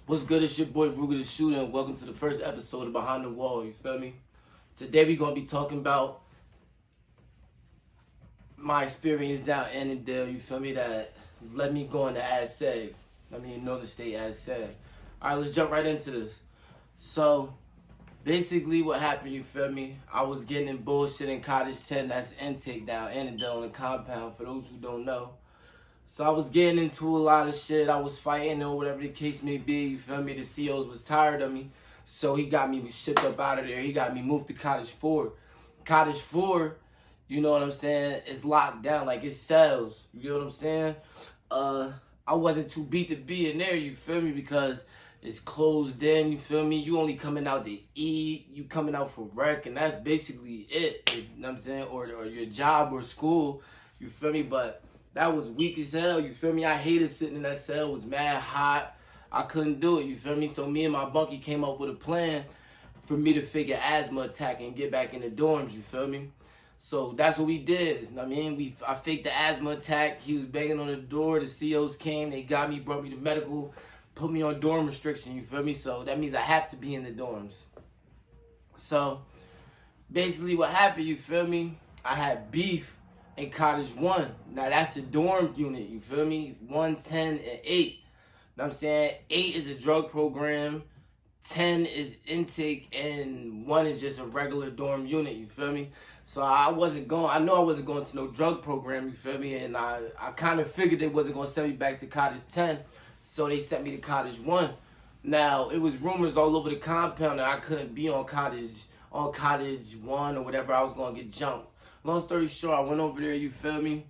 What's good? It's your boy Ruger the Shooter, and welcome to the first episode of Behind the Wall. You feel me? Today we gonna be talking about my experience down in Annandale. You feel me? That let me go into AdSeg. Northern State AdSeg. All right, let's jump right into this. So basically, what happened? You feel me? I was getting in bullshit in Cottage 10. That's intake down in Annandale on the compound. For those who don't know. So I was getting into a lot of shit. I was fighting or whatever the case may be. You feel me? The COs was tired of me. So he got me shipped up out of there. He got me moved to Cottage 4. Cottage 4, you know what I'm saying, it's locked down. Like, it sells. You get what I'm saying? I wasn't too beat to be in there, you feel me? Because it's closed in, you feel me? You only coming out to eat. You coming out for rec. And that's basically it. You know what I'm saying? Or your job or school. You feel me? But that was weak as hell, you feel me? I hated sitting in that cell. It was mad hot. I couldn't do it, you feel me? So me and my bunkie came up with a plan for me to figure asthma attack and get back in the dorms, you feel me? So that's what we did. I faked the asthma attack. He was banging on the door. The COs came. They got me, brought me to medical, put me on dorm restriction, you feel me? So that means I have to be in the dorms. So basically what happened, you feel me? I had beef in Cottage 1. Now that's the dorm unit, you feel me? 1, 10, and 8. You know what I'm saying? 8 is a drug program, 10 is intake, and 1 is just a regular dorm unit, you feel me? So I know I wasn't going to no drug program, you feel me? And I kind of figured they wasn't going to send me back to Cottage 10, so they sent me to Cottage 1. Now, it was rumors all over the compound that I couldn't be on Cottage 1 or whatever. I was going to get jumped. Long story short, I went over there, you feel me? You know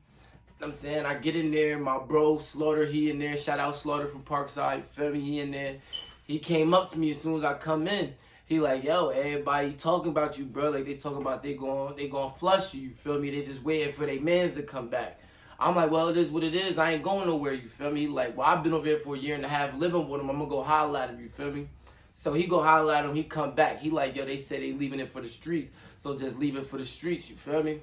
what I'm saying? I get in there, my bro, Slaughter, he in there. Shout out Slaughter from Parkside, you feel me? He in there. He came up to me as soon as I come in. He like, yo, everybody talking about you, bro. Like, they talking about they gonna flush you feel me? They just waiting for their mans to come back. I'm like, well, it is what it is. I ain't going nowhere, you feel me? He like, well, I've been over here for a year and a half living with him. I'm gonna go holler at him, you feel me? So he go holler at him, he come back. He like, yo, they said they leaving it for the streets. So just leave it for the streets, you feel me?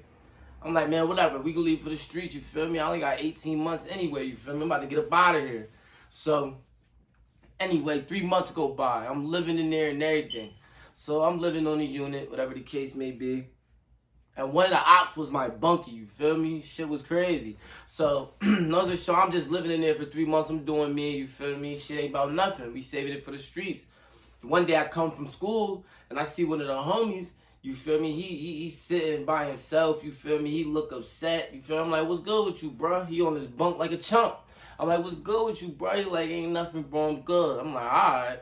I'm like, man, whatever. We can leave for the streets, you feel me? I only got 18 months anyway, you feel me? I'm about to get up out of here. So, anyway, 3 months go by. I'm living in there and everything. So, I'm living on the unit, whatever the case may be. And one of the ops was my bunkie, you feel me? Shit was crazy. So, I'm just living in there for 3 months. I'm doing me, you feel me? Shit ain't about nothing. We saving it for the streets. One day I come from school and I see one of the homies. You feel me? He's sitting by himself, you feel me? He look upset, you feel me? I'm like, what's good with you, bro? He on his bunk like a chump. I'm like, what's good with you, bro? He like, ain't nothing, bro, I'm good. I'm like, alright.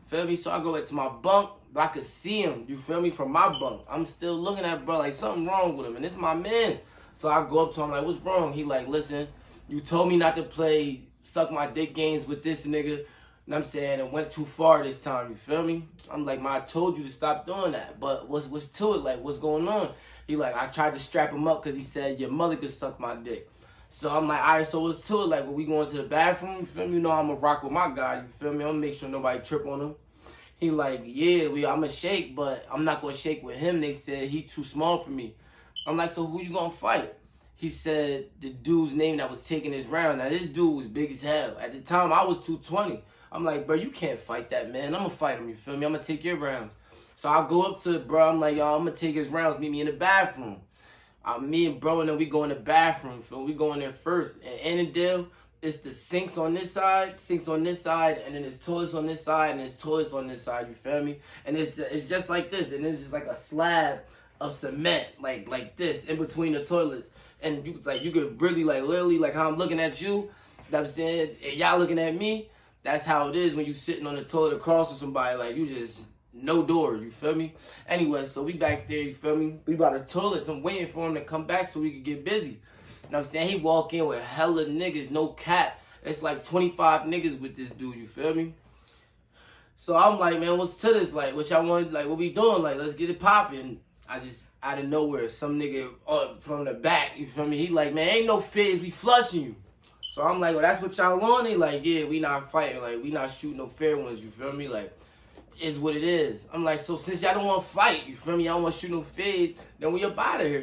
Feel me? So I go back to my bunk, but I could see him, you feel me, from my bunk. I'm still looking at bro like something wrong with him, and it's my man. So I go up to him like, what's wrong? He like, listen, you told me not to play suck my dick games with this nigga. You know what I'm saying? It went too far this time, you feel me? I'm like, man, I told you to stop doing that. But what's to it? Like, what's going on? He like, I tried to strap him up because he said, your mother could suck my dick. So I'm like, all right, so what's to it? Like, when we going to the bathroom, you feel me? You know I'm going to rock with my guy, you feel me? I'm going to make sure nobody trip on him. He like, yeah, I'm going to shake, but I'm not going to shake with him. They said he too small for me. I'm like, so who you going to fight? He said the dude's name that was taking his round. Now, this dude was big as hell. At the time, I was 220. I'm like, bro, you can't fight that, man. I'm going to fight him, you feel me? I'm going to take your rounds. So I go up to the bro. I'm like, yo, I'm going to take his rounds. Meet me in the bathroom. Me and bro, and then we go in the bathroom. So we go in there first. And Annandale, it's the sinks on this side, and then there's toilets on this side, and there's toilets on this side, you feel me? And it's just like this. And it's just like a slab of cement, like this, in between the toilets. And you could really, literally, how I'm looking at you, you know what I'm saying? And y'all looking at me. That's how it is when you sitting on the toilet across from somebody. Like, you just, no door, you feel me? Anyway, so we back there, you feel me? We by the toilets. I'm waiting for him to come back so we could get busy. You know what I'm saying? He walk in with hella niggas, no cap. It's like 25 niggas with this dude, you feel me? So I'm like, man, what's to this? Like, what y'all want? Like, what we doing? Like, let's get it popping. I just, out of nowhere, some nigga from the back, you feel me? He like, man, ain't no fizz, we flushing you. So I'm like, well, that's what y'all want? He like, yeah, we not fighting. Like, we not shooting no fair ones, you feel me? Like, is what it is. I'm like, so since y'all don't want to fight, you feel me? Y'all don't want to shoot no fades, then we up out of here.